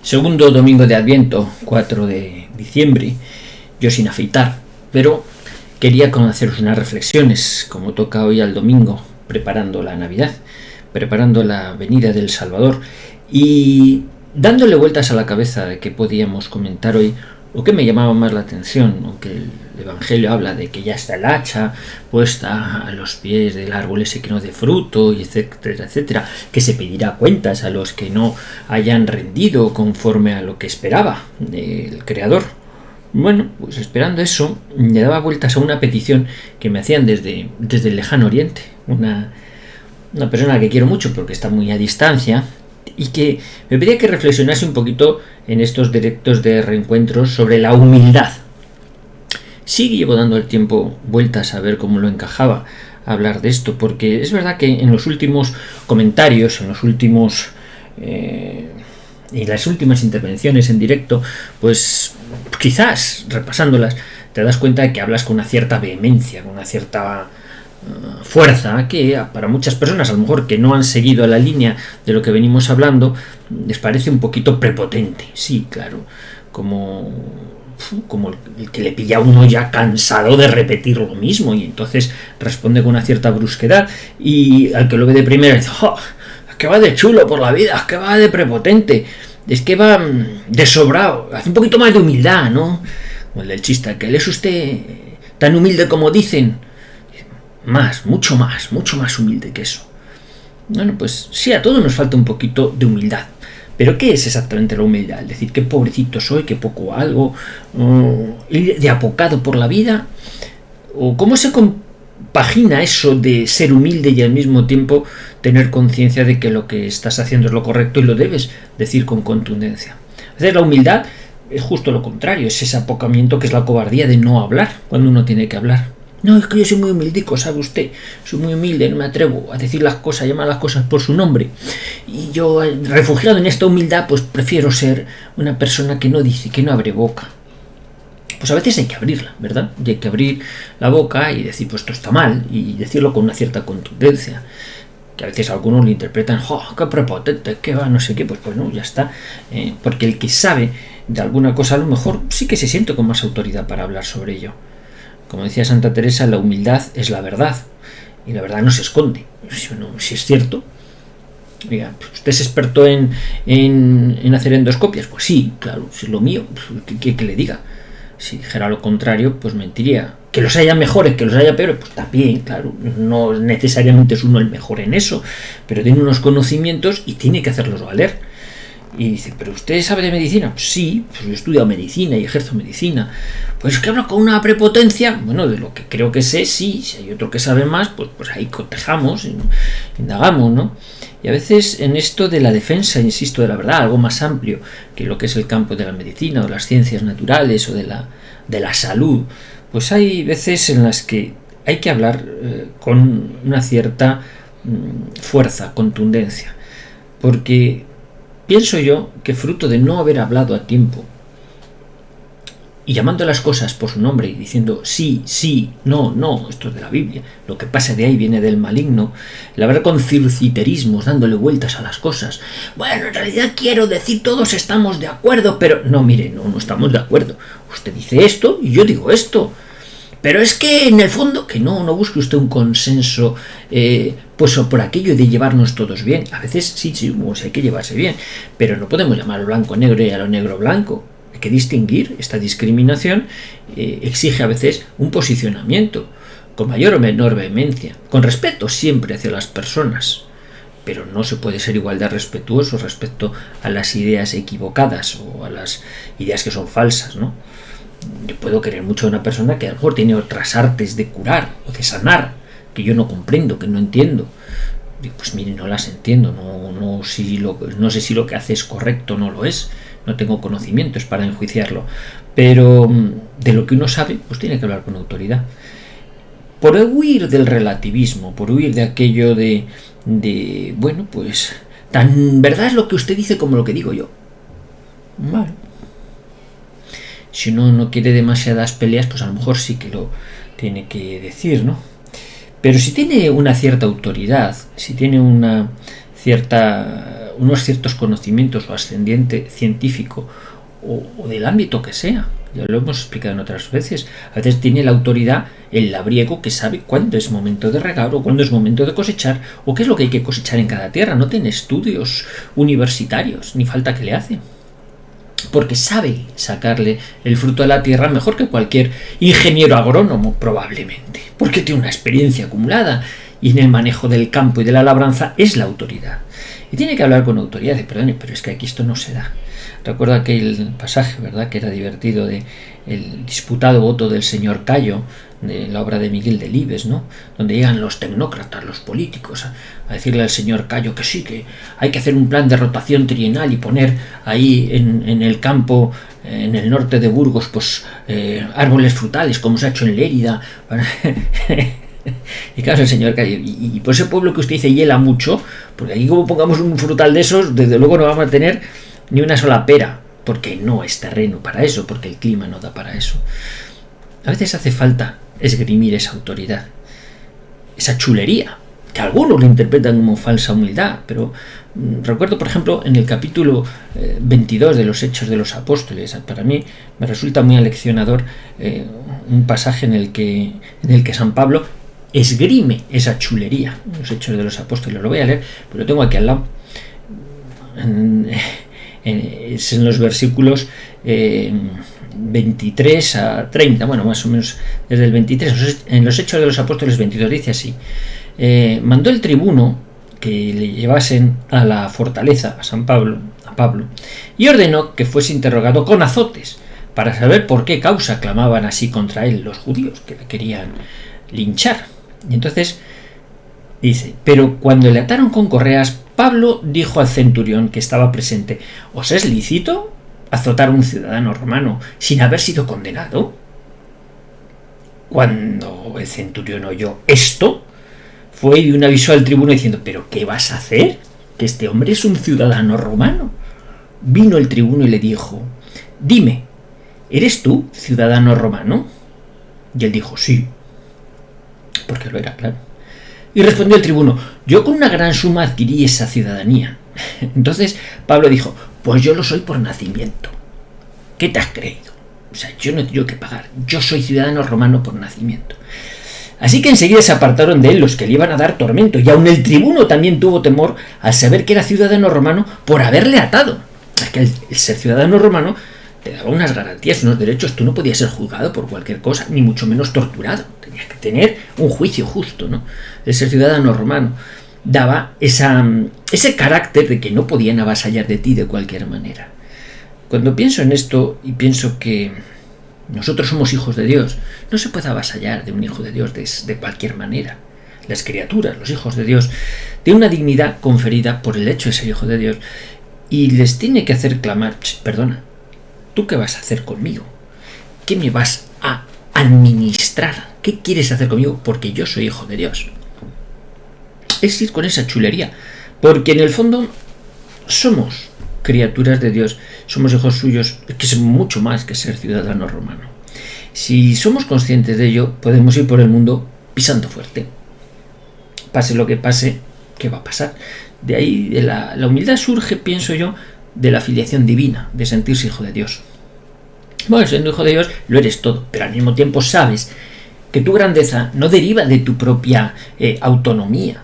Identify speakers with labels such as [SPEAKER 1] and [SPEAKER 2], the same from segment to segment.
[SPEAKER 1] Segundo domingo de Adviento, 4 de diciembre, yo sin afeitar, pero quería haceros unas reflexiones, como toca hoy al domingo, preparando la Navidad, preparando la venida del Salvador y dándole vueltas a la cabeza de qué podíamos comentar hoy, o qué me llamaba más la atención, aunque el Evangelio habla de que ya está el hacha puesta a los pies del árbol ese que no dé fruto, y etcétera, etcétera, que se pedirá cuentas a los que no hayan rendido conforme a lo que esperaba el Creador. Bueno, pues esperando eso, le daba vueltas a una petición que me hacían desde el lejano oriente, una persona que quiero mucho pero que está muy a distancia, y que me pedía que reflexionase un poquito en estos directos de reencuentros sobre la humildad. Sí, llevo dando el tiempo vueltas a ver cómo lo encajaba a hablar de esto, porque es verdad que en los últimos comentarios, en las últimas intervenciones en directo, pues quizás repasándolas te das cuenta de que hablas con una cierta vehemencia, con una cierta fuerza, que para muchas personas a lo mejor que no han seguido la línea de lo que venimos hablando les parece un poquito prepotente. Sí, claro, como el que le pilla a uno ya cansado de repetir lo mismo, y entonces responde con una cierta brusquedad, y al que lo ve de primera dice: ¡oh! Es que va de chulo por la vida, es que va de prepotente, es que va de sobrado, hace un poquito más de humildad, ¿no? Como el del chiste, que él es usted tan humilde como dicen. Mucho más humilde que eso. Bueno, pues sí, a todos nos falta un poquito de humildad. Pero ¿qué es exactamente la humildad? Es decir, qué pobrecito soy, qué poco algo, ir de apocado por la vida, o cómo se compagina eso de ser humilde y al mismo tiempo tener conciencia de que lo que estás haciendo es lo correcto y lo debes decir con contundencia. Es decir, la humildad es justo lo contrario, es ese apocamiento que es la cobardía de no hablar cuando uno tiene que hablar. No, es que yo soy muy humildico, ¿sabe usted? Soy muy humilde, no me atrevo a decir las cosas, llamar las cosas por su nombre. Y yo, refugiado en esta humildad, pues prefiero ser una persona que no dice, que no abre boca. Pues a veces hay que abrirla, ¿verdad? Y hay que abrir la boca y decir, pues esto está mal, y decirlo con una cierta contundencia. Que a veces algunos lo interpretan: ¡oh, qué prepotente, qué va, no sé qué! Pues no, ya está. Porque el que sabe de alguna cosa a lo mejor sí que se siente con más autoridad para hablar sobre ello. Como decía Santa Teresa, la humildad es la verdad, y la verdad no se esconde. Si es cierto. Oiga, ¿usted es experto en hacer endoscopias? Pues sí, claro, si es lo mío, ¿qué le diga? Si dijera lo contrario, pues mentiría. Que los haya mejores, que los haya peores, pues también, claro, no necesariamente es uno el mejor en eso, pero tiene unos conocimientos y tiene que hacerlos valer. Y dice: ¿pero usted sabe de medicina? Pues sí, pues yo he estudiado medicina y ejerzo medicina. Pues es que hablo con una prepotencia. Bueno, de lo que creo que sé, sí. Si hay otro que sabe más, pues ahí cotejamos, indagamos, ¿no? Y a veces en esto de la defensa, insisto, de la verdad, algo más amplio que lo que es el campo de la medicina o las ciencias naturales o de la salud, pues hay veces en las que hay que hablar con una cierta fuerza, contundencia. Porque pienso yo que fruto de no haber hablado a tiempo y llamando las cosas por su nombre y diciendo sí, sí, no, no, esto es de la Biblia, lo que pasa de ahí viene del maligno, el hablar con circiterismos, dándole vueltas a las cosas. Bueno, en realidad quiero decir, todos estamos de acuerdo, pero no, mire, no estamos de acuerdo. Usted dice esto y yo digo esto. Pero es que en el fondo, que no busque usted un consenso, pues por aquello de llevarnos todos bien. A veces sí, pues hay que llevarse bien, pero no podemos llamar al blanco negro y a lo negro blanco. Hay que distinguir. Esta discriminación exige a veces un posicionamiento con mayor o menor vehemencia, con respeto siempre hacia las personas, pero no se puede ser igual de respetuoso respecto a las ideas equivocadas o a las ideas que son falsas, ¿no? Yo puedo querer mucho a una persona que a lo mejor tiene otras artes de curar o de sanar que yo no comprendo, que no entiendo. Digo, pues mire, no las entiendo, no sé si lo que hace es correcto o no lo es, no tengo conocimientos para enjuiciarlo, pero de lo que uno sabe, pues tiene que hablar con autoridad. Por huir del relativismo, por huir de aquello de bueno, pues tan verdad es lo que usted dice como lo que digo yo. Vale. Si uno no quiere demasiadas peleas, pues a lo mejor sí que lo tiene que decir, ¿no? Pero si tiene una cierta autoridad, si tiene una cierta unos ciertos conocimientos o ascendiente científico o del ámbito que sea. Ya lo hemos explicado en otras veces. A veces tiene la autoridad el labriego que sabe cuándo es momento de regar o cuándo es momento de cosechar o qué es lo que hay que cosechar en cada tierra. No tiene estudios universitarios, ni falta que le hace. Porque sabe sacarle el fruto de la tierra mejor que cualquier ingeniero agrónomo, probablemente. Porque tiene una experiencia acumulada y en el manejo del campo y de la labranza es la autoridad. Y tiene que hablar con autoridad, perdone, pero es que aquí esto no se da. Recuerdo aquel pasaje, ¿verdad?, que era divertido, de el disputado voto del señor Cayo, de la obra de Miguel Delibes, ¿no?, donde llegan los tecnócratas, los políticos, a decirle al señor Cayo que sí, que hay que hacer un plan de rotación trienal y poner ahí en el campo, en el norte de Burgos, pues árboles frutales, como se ha hecho en Lérida. Y claro, el señor Cayo, y por ese pueblo que usted dice hiela mucho, porque aquí como pongamos un frutal de esos, desde luego no vamos a tener ni una sola pera, porque no es terreno para eso, porque el clima no da para eso. A veces hace falta esgrimir esa autoridad, esa chulería, que algunos lo interpretan como falsa humildad, pero recuerdo, por ejemplo, en el capítulo 22 de los Hechos de los Apóstoles, para mí me resulta muy aleccionador un pasaje en el que San Pablo esgrime esa chulería, los Hechos de los Apóstoles. Lo voy a leer, pero lo tengo aquí al lado. Es en los versículos 23 a 30, bueno, más o menos desde el 23, en los Hechos de los Apóstoles 22 dice así: mandó el tribuno que le llevasen a la fortaleza a Pablo, y ordenó que fuese interrogado con azotes para saber por qué causa clamaban así contra él los judíos, que le querían linchar. Y entonces dice: pero cuando le ataron con correas, Pablo dijo al centurión que estaba presente: ¿os es lícito azotar a un ciudadano romano sin haber sido condenado? Cuando el centurión oyó esto, fue y un aviso al tribuno diciendo: ¿pero qué vas a hacer? Que este hombre es un ciudadano romano. Vino el tribuno y le dijo: dime, ¿eres tú ciudadano romano? Y él dijo: sí, porque lo era, claro. Y respondió el tribuno: yo con una gran suma adquirí esa ciudadanía. Entonces Pablo dijo: pues yo lo soy por nacimiento. ¿Qué te has creído? O sea, yo no tengo que pagar. Yo soy ciudadano romano por nacimiento. Así que enseguida se apartaron de él los que le iban a dar tormento, y aun el tribuno también tuvo temor al saber que era ciudadano romano por haberle atado. Es que el ser ciudadano romano te daba unas garantías, unos derechos. Tú no podías ser juzgado por cualquier cosa, ni mucho menos torturado. Tenías que tener un juicio justo, ¿no? El ser ciudadano romano daba ese carácter de que no podían avasallar de ti de cualquier manera. Cuando pienso en esto y pienso que nosotros somos hijos de Dios, no se puede avasallar de un hijo de Dios de cualquier manera. Las criaturas, los hijos de Dios, tienen una dignidad conferida por el hecho de ser hijo de Dios, y les tiene que hacer clamar: perdona, ¿tú qué vas a hacer conmigo? ¿Qué me vas a administrar? ¿Qué quieres hacer conmigo? Porque yo soy hijo de Dios. Es ir con esa chulería, porque en el fondo somos criaturas de Dios, somos hijos suyos, que es mucho más que ser ciudadano romano. Si somos conscientes de ello, podemos ir por el mundo pisando fuerte. Pase lo que pase, ¿qué va a pasar? De ahí de la humildad surge, pienso yo, de la filiación divina, de sentirse hijo de Dios. Bueno, siendo hijo de Dios lo eres todo, pero al mismo tiempo sabes que tu grandeza no deriva de tu propia autonomía,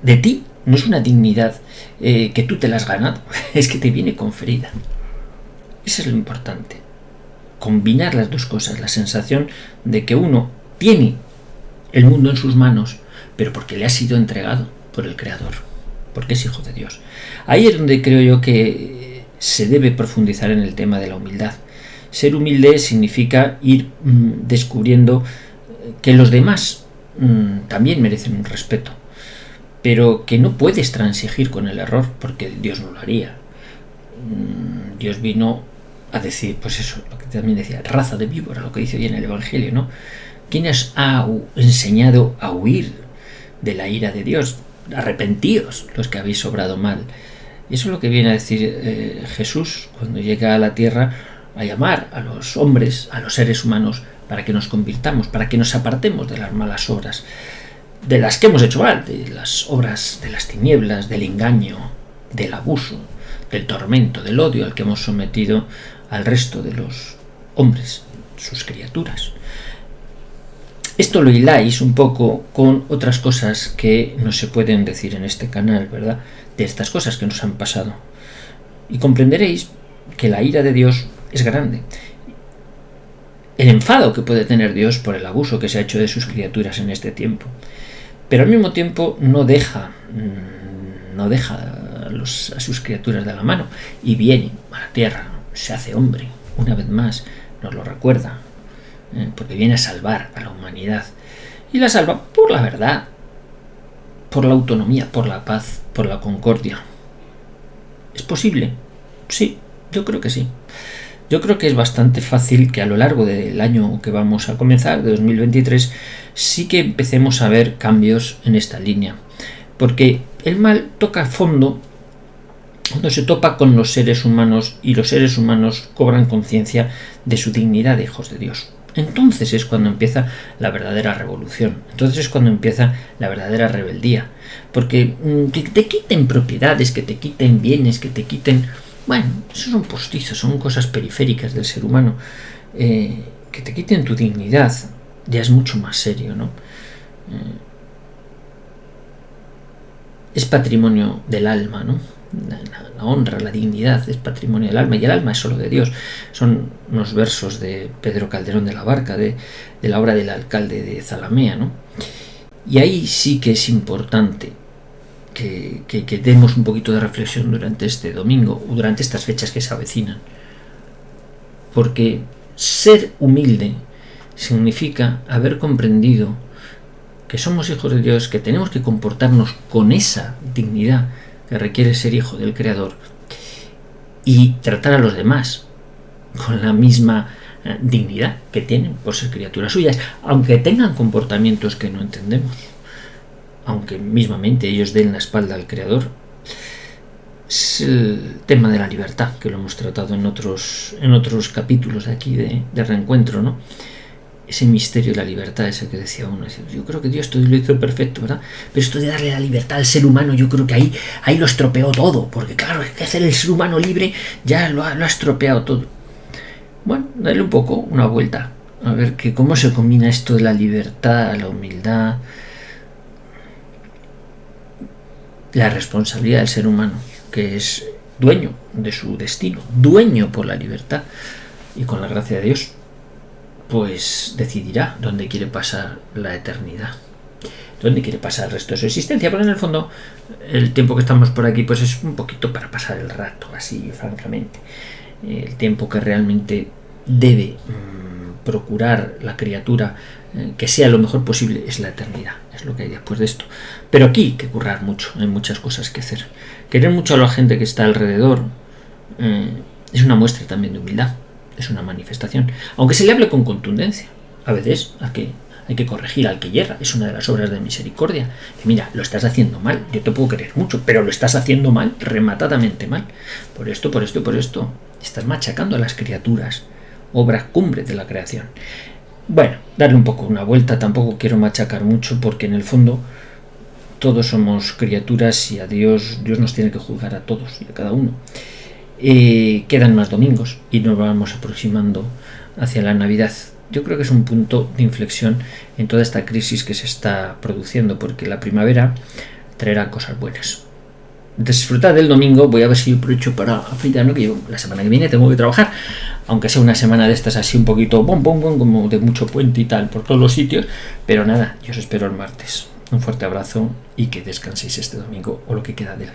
[SPEAKER 1] de ti. No es una dignidad que tú te la has ganado, es que te viene conferida. Eso es lo importante. Combinar las dos cosas, la sensación de que uno tiene el mundo en sus manos, pero porque le ha sido entregado por el Creador, porque es hijo de Dios. Ahí es donde creo yo que se debe profundizar en el tema de la humildad. Ser humilde significa ir descubriendo que los demás también merecen un respeto, pero que no puedes transigir con el error, porque Dios no lo haría. Dios vino a decir, pues eso, lo que también decía, raza de víbora, lo que dice hoy en el Evangelio, ¿no? ¿Quién os ha enseñado a huir de la ira de Dios? Arrepentíos los que habéis obrado mal. Y eso es lo que viene a decir Jesús cuando llega a la tierra, a llamar a los hombres, a los seres humanos, para que nos convirtamos, para que nos apartemos de las malas obras, de las que hemos hecho mal, de las obras de las tinieblas, del engaño, del abuso, del tormento, del odio al que hemos sometido al resto de los hombres, sus criaturas. Esto lo hiláis un poco con otras cosas que no se pueden decir en este canal, ¿verdad? De estas cosas que nos han pasado. Y comprenderéis que la ira de Dios es grande. El enfado que puede tener Dios por el abuso que se ha hecho de sus criaturas en este tiempo. Pero al mismo tiempo no deja a sus criaturas de la mano y viene a la tierra, se hace hombre, una vez más, nos lo recuerda, porque viene a salvar a la humanidad. Y la salva por la verdad, por la autonomía, por la paz, por la concordia. ¿Es posible? Sí, yo creo que sí. Yo creo que es bastante fácil que a lo largo del año que vamos a comenzar, de 2023, sí que empecemos a ver cambios en esta línea. Porque el mal toca fondo cuando se topa con los seres humanos y los seres humanos cobran conciencia de su dignidad de hijos de Dios. Entonces es cuando empieza la verdadera revolución. Entonces es cuando empieza la verdadera rebeldía. Porque que te quiten propiedades, que te quiten bienes, que te quiten... Bueno, eso son postizos, son cosas periféricas del ser humano. Que te quiten tu dignidad ya es mucho más serio, ¿no? Es patrimonio del alma, ¿no? La honra, la dignidad es patrimonio del alma, y el alma es solo de Dios. Son unos versos de Pedro Calderón de la Barca, de la obra del alcalde de Zalamea, ¿no? Y ahí sí que es importante que demos un poquito de reflexión durante este domingo o durante estas fechas que se avecinan. Porque ser humilde significa haber comprendido que somos hijos de Dios, que tenemos que comportarnos con esa dignidad que requiere ser hijo del Creador y tratar a los demás con la misma dignidad que tienen por ser criaturas suyas, aunque tengan comportamientos que no entendemos, aunque mismamente ellos den la espalda al Creador. Es el tema de la libertad, que lo hemos tratado en otros capítulos de aquí de Reencuentro, ¿no? Ese misterio de la libertad, ese que decía uno. Yo creo que Dios todo lo hizo perfecto, ¿verdad? Pero esto de darle la libertad al ser humano, yo creo que ahí lo estropeó todo, porque claro, es que hacer el ser humano libre ya lo ha estropeado todo. Bueno, dale un poco una vuelta, a ver que cómo se combina esto de la libertad, la humildad, la responsabilidad del ser humano, que es dueño de su destino, dueño por la libertad, y con la gracia de Dios pues decidirá dónde quiere pasar la eternidad, dónde quiere pasar el resto de su existencia. Pero en el fondo el tiempo que estamos por aquí pues es un poquito para pasar el rato, así francamente. El tiempo que realmente debe procurar la criatura que sea lo mejor posible es la eternidad, es lo que hay después de esto. Pero aquí hay que currar mucho, hay muchas cosas que hacer. Querer mucho a la gente que está alrededor es una muestra también de humildad, es una manifestación, aunque se le hable con contundencia. A veces hay que corregir al que yerra, es una de las obras de misericordia. Que mira, lo estás haciendo mal, yo te puedo querer mucho, pero lo estás haciendo mal, rematadamente mal. Por esto, estás machacando a las criaturas, obra cumbre de la creación. Bueno, darle un poco una vuelta, tampoco quiero machacar mucho, porque en el fondo todos somos criaturas y a Dios nos tiene que juzgar a todos y a cada uno. Quedan más domingos y nos vamos aproximando hacia la Navidad. Yo creo que es un punto de inflexión en toda esta crisis que se está produciendo, porque la primavera traerá cosas buenas. Disfrutad del domingo. Voy a ver si aprovecho para afeitarme, que yo la semana que viene tengo que trabajar, aunque sea una semana de estas así un poquito como de mucho puente y tal por todos los sitios, pero nada, yo os espero el martes. Un fuerte abrazo y que descanséis este domingo o lo que queda de él.